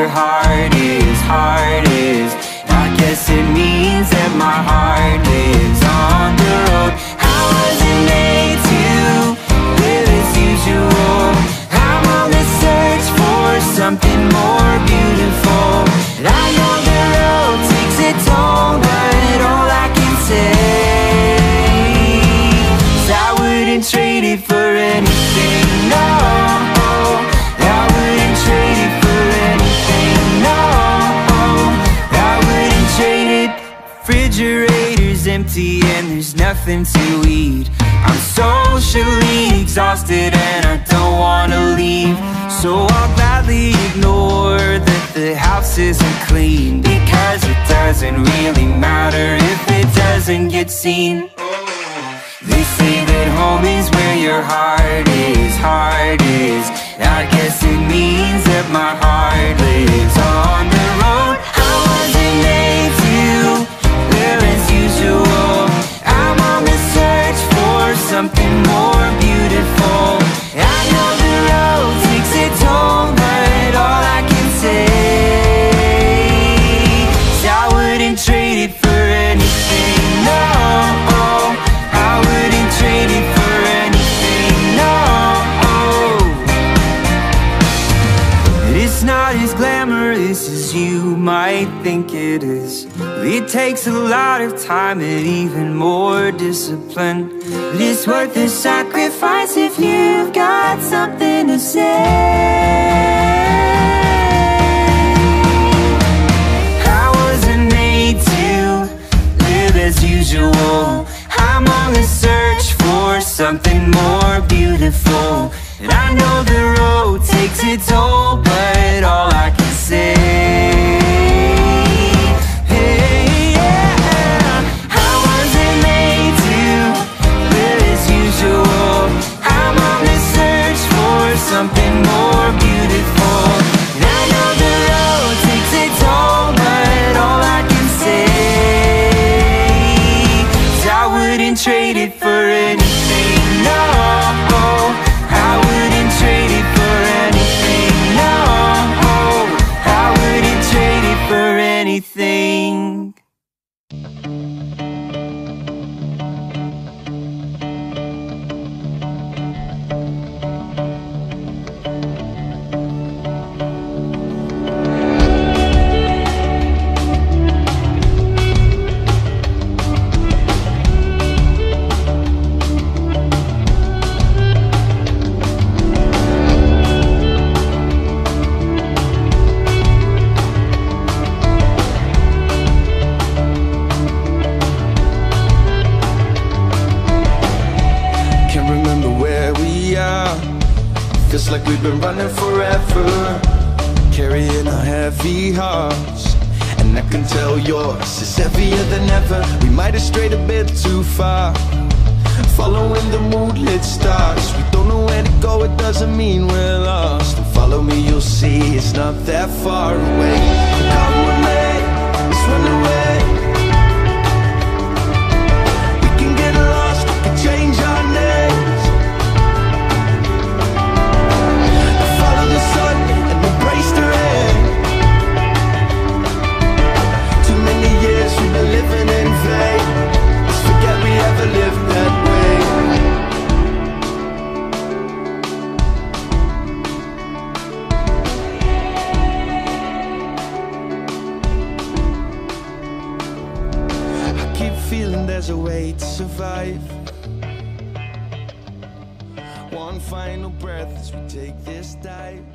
your heart is, I guess it means that my heart lives on the road. I wasn't made to live as usual. I'm on the search for something more beautiful. I know the road takes a toll, but all I can say is I wouldn't trade it for anything, no. I wouldn't trade it for anything, no. I wouldn't trade it. Refrigerator's empty and there's nothing to eat. I'm socially exhausted and I don't wanna leave. So I'll gladly ignore that the house isn't clean, because it doesn't really matter if it doesn't get seen. They say that home is where your heart is, I guess it means that my heart lives on the road. I wasn't made to live as usual. I'm on the search for something more beautiful. I know the road takes a toll, but all I can say is I wouldn't trade it for anything, no. I wouldn't trade it for anything, no. It's not as glamorous as you might think it is. It takes a lot of time and even more discipline, but it's worth the sacrifice if you've got something to say. I wasn't made to live as usual. I'm on the search for something more beautiful. And I know the road takes its toll, but all I can say, hey, yeah, I wasn't made to live as usual. I'm on the search for something more beautiful. And I know the road takes its toll, but all I can say is I wouldn't trade it for anything, no. I wouldn't trade it for anything, no. I wouldn't trade it for anything. Feels like we've been running forever, carrying our heavy hearts. And I can tell yours is heavier than ever. We might have strayed a bit too far, following the moonlit stars. We don't know where to go, it doesn't mean we're lost. And follow me, you'll see it's not that far away. Come with me, let's run away. We can get lost, we can change our names. Living in vain, let's forget we ever lived that way. I keep feeling there's a way to survive. One final breath as we take this dive.